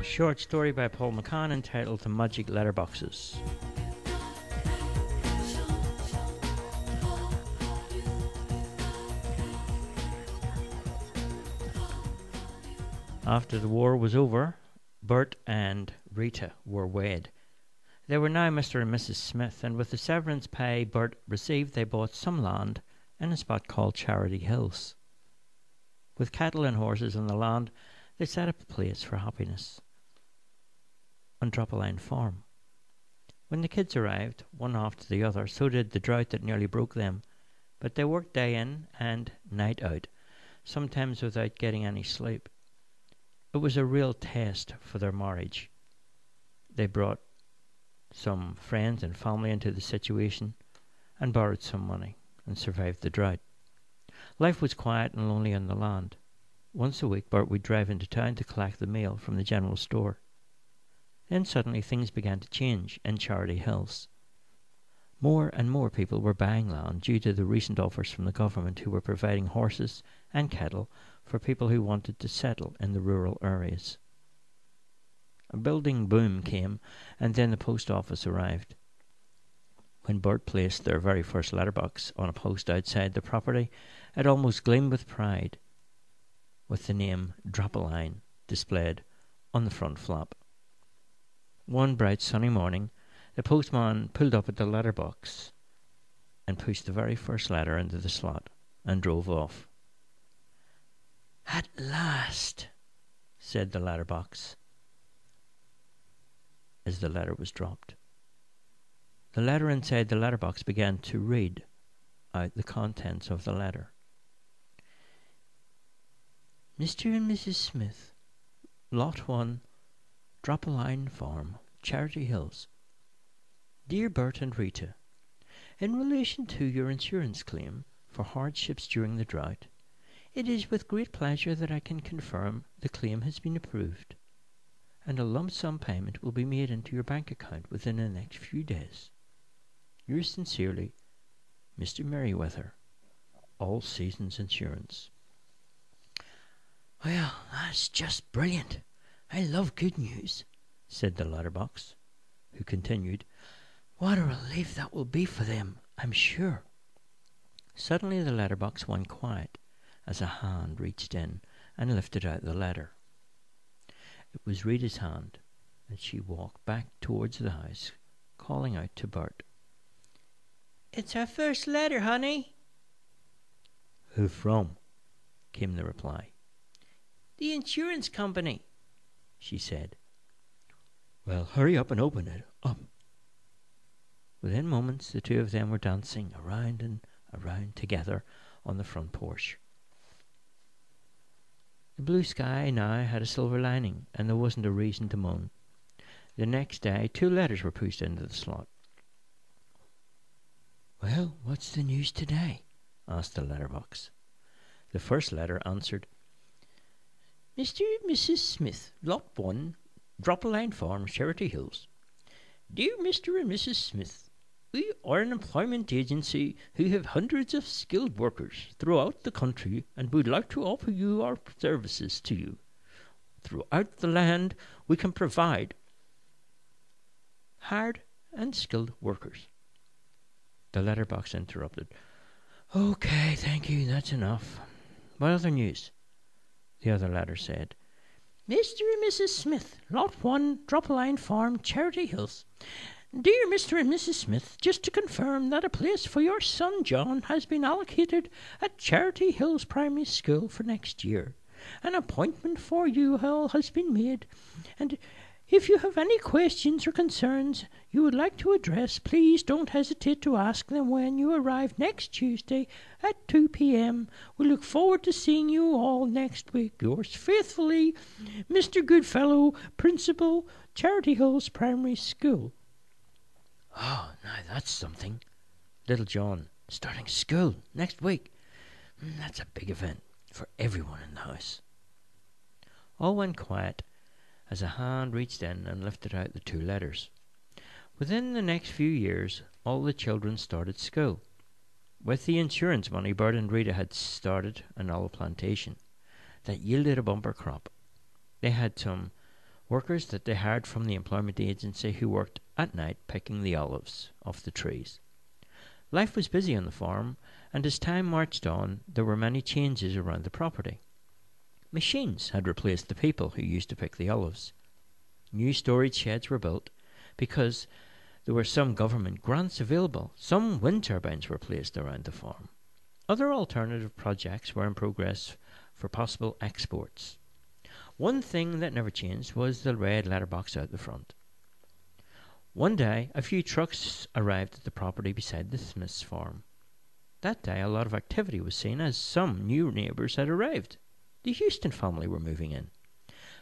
short story by Paul McCann entitled The Magic Letterboxes. After the war was over, Bert and Rita were wed. They were now Mr. and Mrs. Smith, and with the severance pay Bert received, they bought some land in a spot called Charity Hills. With cattle and horses on the land, they set up a place for happiness on Drop-a-Line Farm. When the kids arrived, one after the other, so did the drought that nearly broke them, but they worked day in and night out, sometimes without getting any sleep. It was a real test for their marriage. They brought some friends and family into the situation and borrowed some money and survived the drought. Life was quiet and lonely on the land. Once a week, Bert would drive into town to collect the mail from the general store. Then suddenly things began to change in Charity Hills. More and more people were buying land due to the recent offers from the government, who were providing horses and cattle for people who wanted to settle in the rural areas. A building boom came, and then the post office arrived. When Bert placed their very first letterbox on a post outside the property, it almost gleamed with pride, with the name Drop-a-Line displayed on the front flap. One bright sunny morning, the postman pulled up at the letterbox and pushed the very first letter into the slot and drove off. "At last," said the letterbox, as the letter was dropped. The letter inside the letterbox began to read out the contents of the letter. Mr. and Mrs. Smith, Lot 1, Drop-a-Line Farm, Charity Hills. Dear Bert and Rita, in relation to your insurance claim for hardships during the drought, it is with great pleasure that I can confirm the claim has been approved, and a lump sum payment will be made into your bank account within the next few days. Yours sincerely, Mr. Merriweather, All Seasons Insurance. "Well, that's just brilliant. I love good news," said the letterbox, who continued, "What a relief that will be for them, I'm sure." Suddenly the letterbox went quiet as a hand reached in and lifted out the letter. It was Rita's hand, and she walked back towards the house, calling out to Bert, "It's our first letter, honey." "Who from?" came the reply. "The insurance company," she said. "Well, hurry up and open it up." Within moments, the two of them were dancing around and around together on the front porch. The blue sky now had a silver lining, and there wasn't a reason to moan. The next day, 2 letters were pushed into the slot. "Well, what's the news today?" asked the letterbox. The first letter answered, Mr. and Mrs. Smith, Lot 1, Drop-a-Line Farm, Charity Hills. Dear Mr. and Mrs. Smith, we are an employment agency who have hundreds of skilled workers throughout the country and would like to offer you our services to you. Throughout the land, we can provide hard and skilled workers. The letterbox interrupted. "Okay, thank you, that's enough. What other news?" The other letter said, Mr. and Mrs. Smith, Lot 1, Drop-a-Line Farm, Charity Hills. Dear Mr. and Mrs. Smith, just to confirm that a place for your son John has been allocated at Charity Hills Primary School for next year. An appointment for you all has been made, and if you have any questions or concerns you would like to address, please don't hesitate to ask them when you arrive next Tuesday at 2 p.m. We look forward to seeing you all next week. Yours faithfully, Mr. Goodfellow, Principal, Charity Hills Primary School. Oh, now that's something. Little John starting school next week. That's a big event for everyone in the house. All went quiet as a hand reached in and lifted out the 2 letters. Within the next few years, all the children started school. With the insurance money, Bert and Rita had started an olive plantation that yielded a bumper crop. They had some workers that they hired from the employment agency who worked at night picking the olives off the trees. Life was busy on the farm, and as time marched on, there were many changes around the property. Machines had replaced the people who used to pick the olives. New storage sheds were built because there were some government grants available. Some wind turbines were placed around the farm. Other alternative projects were in progress for possible exports. One thing that never changed was the red letterbox out the front. One day, a few trucks arrived at the property beside the Smiths' farm. That day, a lot of activity was seen as some new neighbours had arrived. The Houston family were moving in.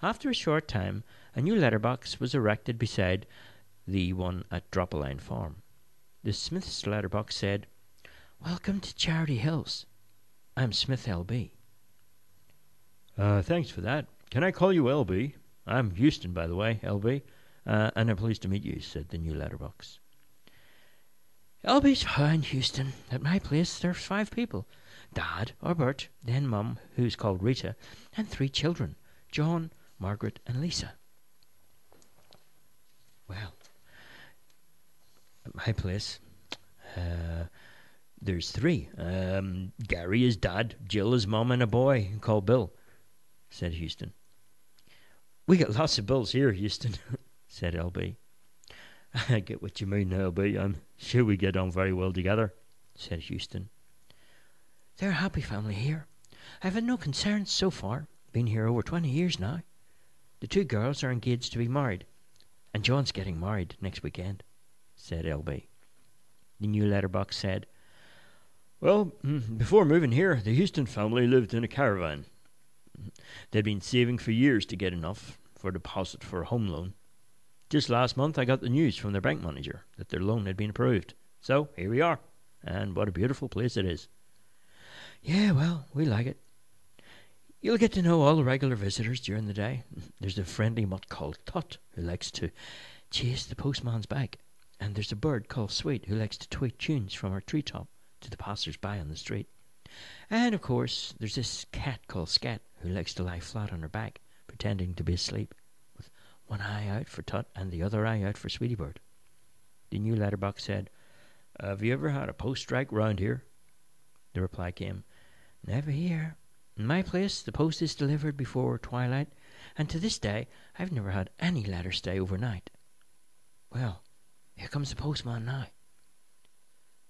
After a short time, a new letterbox was erected beside the one at Drop-A-Line Farm. The Smiths' letterbox said, "Welcome to Charity Hills. I'm Smith LB." Thanks for that. Can I call you LB? I'm Houston, by the way, LB. And I'm pleased to meet you," said the new letterbox. "LB's fine, Houston. At my place there's 5 people. Dad, or Bert, then Mum, who's called Rita, and 3 children, John, Margaret, and Lisa." "Well, at my place, there's 3. Gary is Dad, Jill is Mum, and a boy called Bill," said Houston. "We got lots of Bills here, Houston," said LB. "I get what you mean, LB. I'm sure we get on very well together," said Houston. "They're a happy family here. I've had no concerns so far. Been here over 20 years now. The 2 girls are engaged to be married, and John's getting married next weekend," said LB. The new letterbox said, "Well, before moving here, the Houston family lived in a caravan. They'd been saving for years to get enough for a deposit for a home loan. Just last month I got the news from their bank manager that their loan had been approved. So here we are, and what a beautiful place it is." "Yeah, well, we like it. You'll get to know all the regular visitors during the day. There's a friendly mutt called Tut who likes to chase the postman's bag, and there's a bird called Sweet who likes to tweet tunes from her treetop to the passers-by on the street. And, of course, there's this cat called Scat who likes to lie flat on her back, pretending to be asleep, with one eye out for Tut and the other eye out for Sweetie Bird." The new letterbox said, "Have you ever had a post strike round here?" The reply came, "Never here. In my place, the post is delivered before twilight, and to this day I've never had any letter stay overnight. Well, here comes the postman now."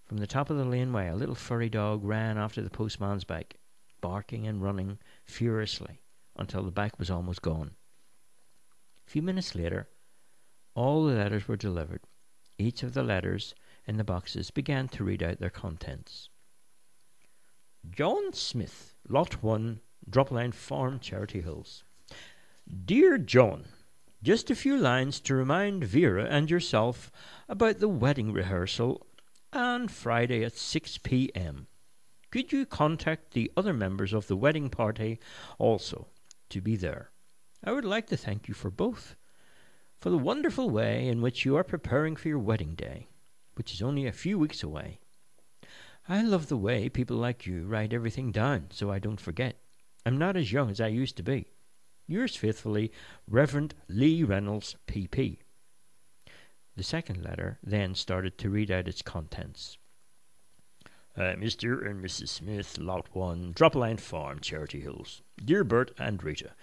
From the top of the laneway, a little furry dog ran after the postman's bike, barking and running furiously until the bike was almost gone. A few minutes later, all the letters were delivered. Each of the letters in the boxes began to read out their contents. "John Smith, Lot 1, Drop-A-Line Farm, Charity Hills. Dear John, just a few lines to remind Vera and yourself about the wedding rehearsal on Friday at 6 p.m. Could you contact the other members of the wedding party also to be there? I would like to thank you for both, for the wonderful way in which you are preparing for your wedding day, which is only a few weeks away. I love the way people like you write everything down so I don't forget. I'm not as young as I used to be. Yours faithfully, Reverend Lee Reynolds, P.P." The second letter then started to read out its contents. "Mr. and Mrs. Smith, Lot 1, Drop-A-Line Farm, Charity Hills. Dear Bert and Rita,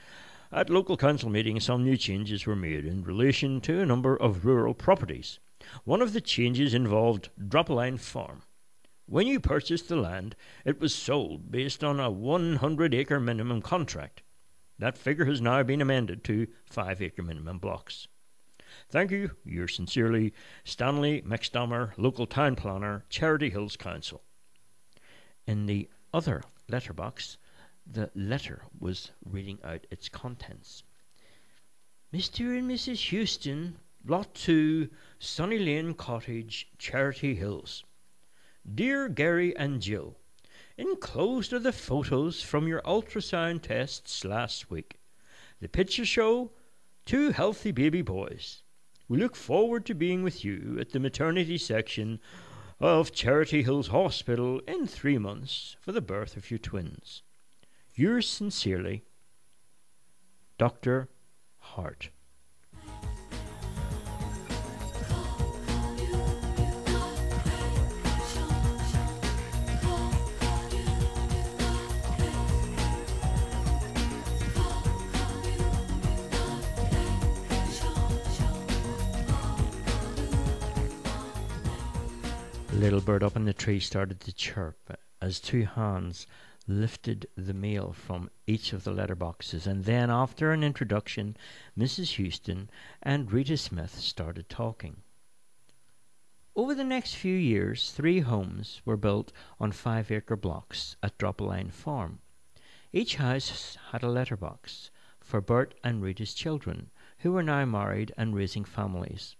at local council meeting some new changes were made in relation to a number of rural properties. One of the changes involved Drop-A-Line Farm. When you purchased the land, it was sold based on a 100-acre minimum contract. That figure has now been amended to 5-acre minimum blocks. Thank you. Yours sincerely, Stanley McStammer, Local Town Planner, Charity Hills Council." In the other letterbox, the letter was reading out its contents. "Mr. and Mrs. Houston, Lot 2, Sunny Lane Cottage, Charity Hills. Dear Gary and Jill, enclosed are the photos from your ultrasound tests last week. The pictures show 2 healthy baby boys. We look forward to being with you at the maternity section of Charity Hills Hospital in 3 months for the birth of your twins. Yours sincerely, Dr. Hart." A little bird up in the tree started to chirp as two hands lifted the mail from each of the letterboxes, and then, after an introduction, Mrs. Houston and Rita Smith started talking. Over the next few years, 3 homes were built on 5-acre blocks at Drop-a-Line Farm. Each house had a letterbox for Bert and Rita's children, who were now married and raising families.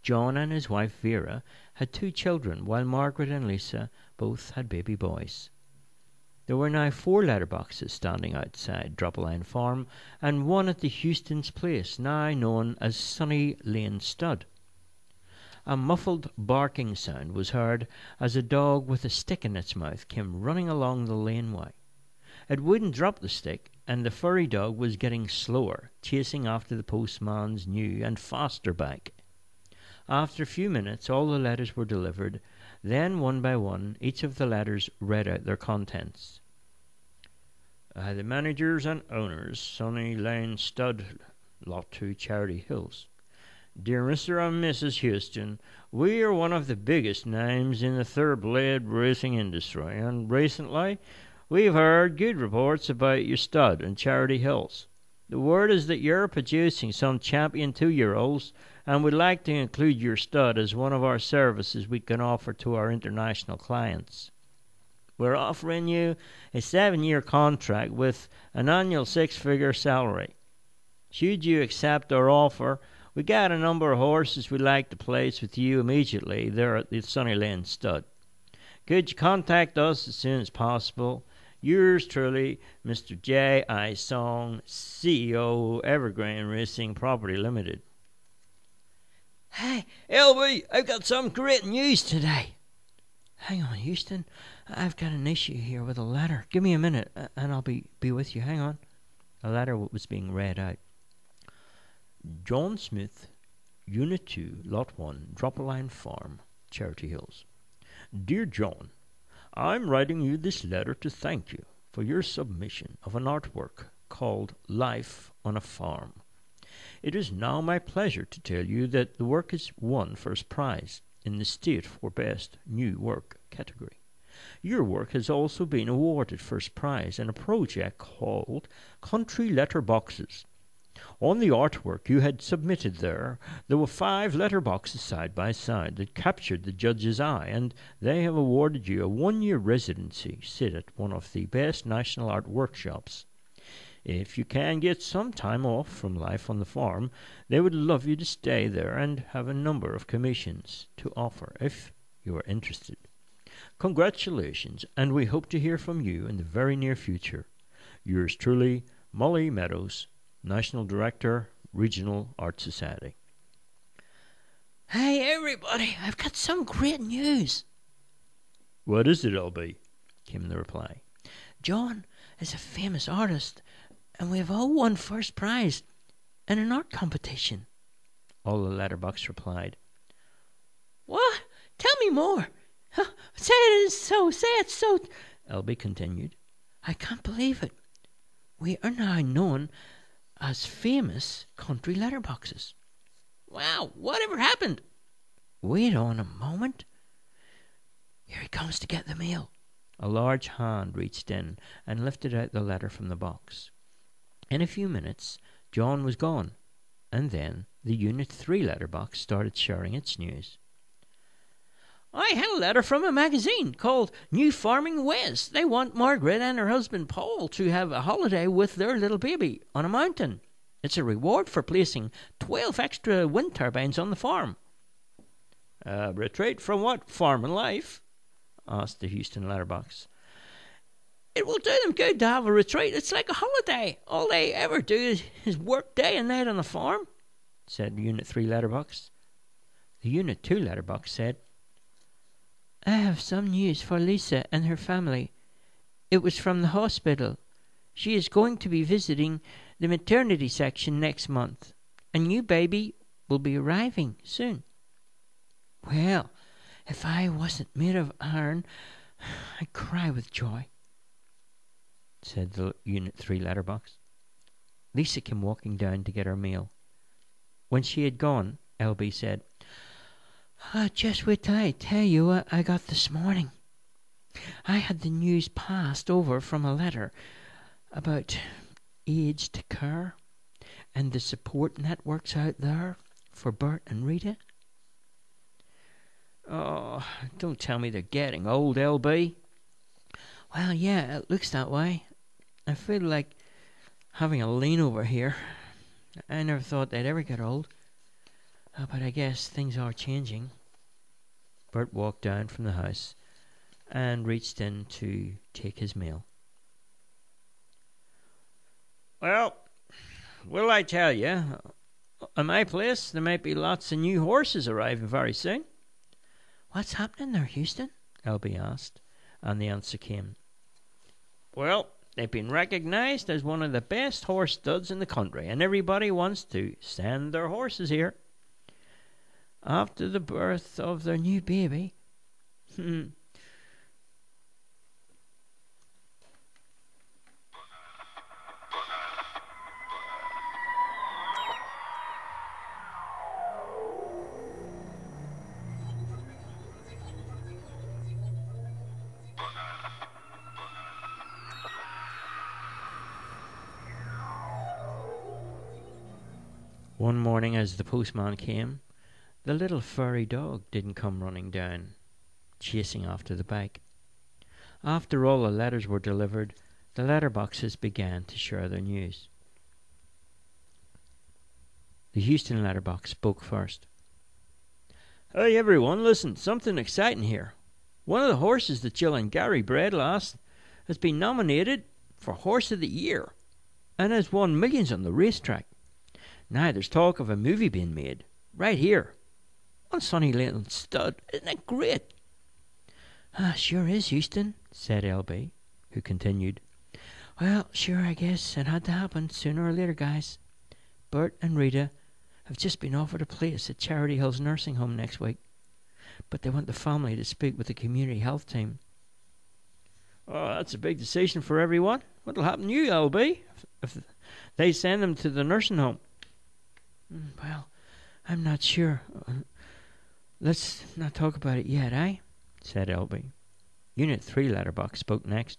John and his wife Vera had 2 children, while Margaret and Lisa both had baby boys. There were now 4 letterboxes standing outside Drop-a-Line Farm, and one at the Houston's place, now known as Sunny Lane Stud. A muffled barking sound was heard as a dog with a stick in its mouth came running along the laneway. It wouldn't drop the stick, and the furry dog was getting slower, chasing after the postman's new and faster bike. After a few minutes, all the letters were delivered. Then, one by one, each of the letters read out their contents. The managers and owners, Sunny Lane Stud, Lot 2, Charity Hills. Dear Mr. and Mrs. Houston, we are one of the biggest names in the thoroughbred racing industry, and recently we've heard good reports about your stud in Charity Hills. The word is that you're producing some champion 2-year-olds, and would like to include your stud as one of our services we can offer to our international clients. We're offering you a 7-year contract with an annual 6-figure salary. Should you accept our offer, we got a number of horses we'd like to place with you immediately there at the Sunny Lane Stud. Could you contact us as soon as possible? Yours truly, Mr. J. I. Song, CEO, Evergreen Racing Property Limited. Hey, LB, I've got some great news today. Hang on, Houston. I've got an issue here with a letter. Give me a minute, and I'll be with you. Hang on. A letter was being read out. John Smith, Unit 2, Lot 1, Drop-a-Line Farm, Charity Hills. Dear John, I'm writing you this letter to thank you for your submission of an artwork called Life on a Farm. It is now my pleasure to tell you that the work has won first prize in the state for Best New Work category. Your work has also been awarded first prize in a project called Country Letterboxes. On the artwork you had submitted there were 5 letterboxes side by side that captured the judge's eye, and they have awarded you a 1-year residency sit at one of the best national art workshops. If you can get some time off from life on the farm, they would love you to stay there and have a number of commissions to offer if you are interested. Congratulations, and we hope to hear from you in the very near future. Yours truly, Molly Meadows, National Director, Regional Art Society. Hey, everybody, I've got some great news. What is it, LB? Came the reply. John is a famous artist, and we have all won first prize in an art competition. All the letterbox replied. What? Tell me more. Say it so, LB continued. I can't believe it. We are now known as famous country letterboxes. Wow, whatever happened? Wait on a moment. Here he comes to get the mail. A large hand reached in and lifted out the letter from the box. In a few minutes, John was gone, and then the Unit 3 letterbox started sharing its news. I had a letter from a magazine called New Farming West. They want Margaret and her husband Paul to have a holiday with their little baby on a mountain. It's a reward for placing 12 extra wind turbines on the farm. Retreat from what? Farming life? Asked the Houston letterbox. It will do them good to have a retreat. It's like a holiday. All they ever do is work day and night on the farm, said the Unit 3 letterbox. The Unit 2 letterbox said, I have some news for Lisa and her family. It was from the hospital. She is going to be visiting the maternity section next month. A new baby will be arriving soon. Well, if I wasn't made of iron, I'd cry with joy, said the Unit 3 letterbox. Lisa came walking down to get her meal. When she had gone, LB said, Just wait till I tell you what I got this morning. I had the news passed over from a letter about aged care and the support networks out there for Bert and Rita. Oh, don't tell me they're getting old, LB. Well, yeah, it looks that way. I feel like having a lean over here. I never thought they'd ever get old. But I guess things are changing. Bert walked down from the house and reached in to take his meal. Well, will I tell you, at my place there might be lots of new horses arriving very soon. What's happening there, Houston? LB asked, and the answer came. Well, they've been recognised as one of the best horse studs in the country, and everybody wants to send their horses here. After the birth of their new baby? One morning as the postman came, the little furry dog didn't come running down, chasing after the bike. After all the letters were delivered, the letterboxes began to share their news. The Houston letterbox spoke first. Hey everyone, listen, something exciting here. One of the horses that Jill and Gary bred last has been nominated for Horse of the Year and has won millions on the racetrack. Now there's talk of a movie being made, right here, on Sunny Lane Stud. Isn't that great? Sure is, Houston, said LB, who continued, Well, sure, I guess it had to happen sooner or later, guys. Bert and Rita have just been offered a place at Charity Hills Nursing Home next week, but they want the family to speak with the community health team. Oh, that's a big decision for everyone. What'll happen to you, LB, if they send them to the nursing home? Well, I'm not sure. Let's not talk about it yet, eh? Said LB. Unit 3 letterbox spoke next.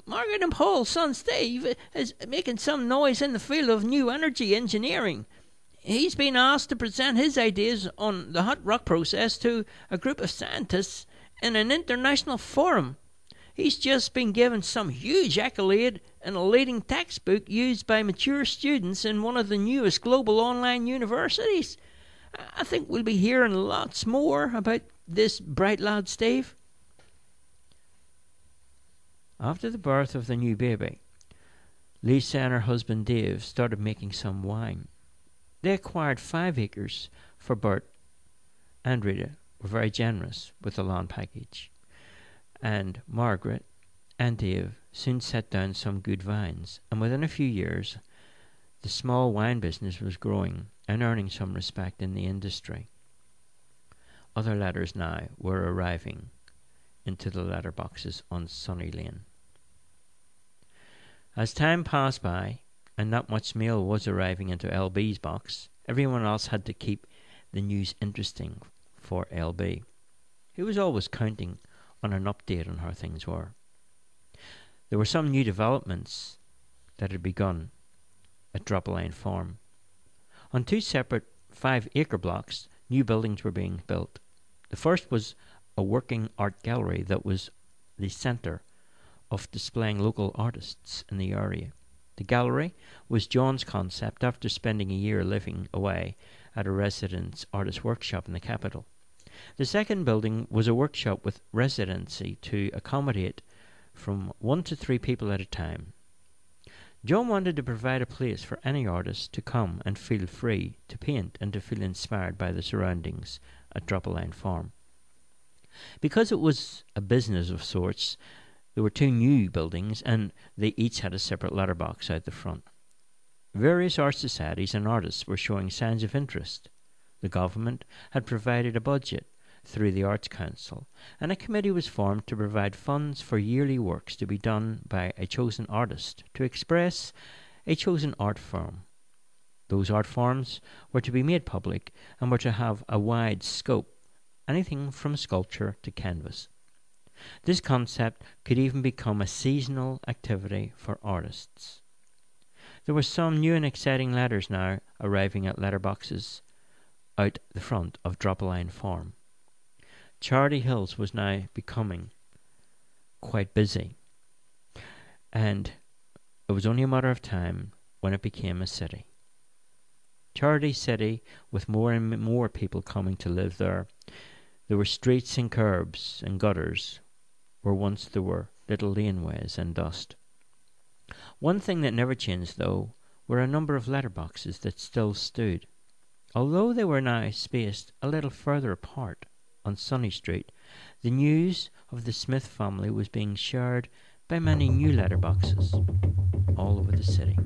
Margaret and Paul's son Steve is making some noise in the field of new energy engineering. He's been asked to present his ideas on the hot rock process to a group of scientists in an international forum. He's just been given some huge accolade in a leading textbook used by mature students in one of the newest global online universities. I think we'll be hearing lots more about this bright lad, Steve. After the birth of the new baby, Lisa and her husband Dave started making some wine. They acquired 5 acres for Bert, and Rita were very generous with the land package. And Margaret and Dave soon set down some good vines, and within a few years the small wine business was growing and earning some respect in the industry. Other letters now were arriving into the letterboxes on Sunny Lane. As time passed by and not much mail was arriving into LB's box, everyone else had to keep the news interesting for LB, who was always counting on an update on how things were. There were some new developments that had begun at Dropline Farm. On 2 separate 5-acre blocks, new buildings were being built. The first was a working art gallery that was the centre of displaying local artists in the area. The gallery was John's concept after spending a year living away at a residence artist workshop in the capital. The second building was a workshop with residency to accommodate from 1 to 3 people at a time. John wanted to provide a place for any artist to come and feel free to paint and to feel inspired by the surroundings at Dropline Farm. Because it was a business of sorts, there were 2 new buildings and they each had a separate letterbox out the front. Various art societies and artists were showing signs of interest. The government had provided a budget through the Arts Council, and a committee was formed to provide funds for yearly works to be done by a chosen artist to express a chosen art form. Those art forms were to be made public and were to have a wide scope, anything from sculpture to canvas. This concept could even become a seasonal activity for artists. There were some new and exciting letters now arriving at letterboxes out the front of Drop-A-Line Farm. Charity Hills was now becoming quite busy, and it was only a matter of time when it became a city. Charity City, with more and more people coming to live there. There were streets and curbs and gutters where once there were little laneways and dust. One thing that never changed, though, were a number of letterboxes that still stood. Although they were now spaced a little further apart on Sunny Street, the news of the Smith family was being shared by many new letterboxes all over the city.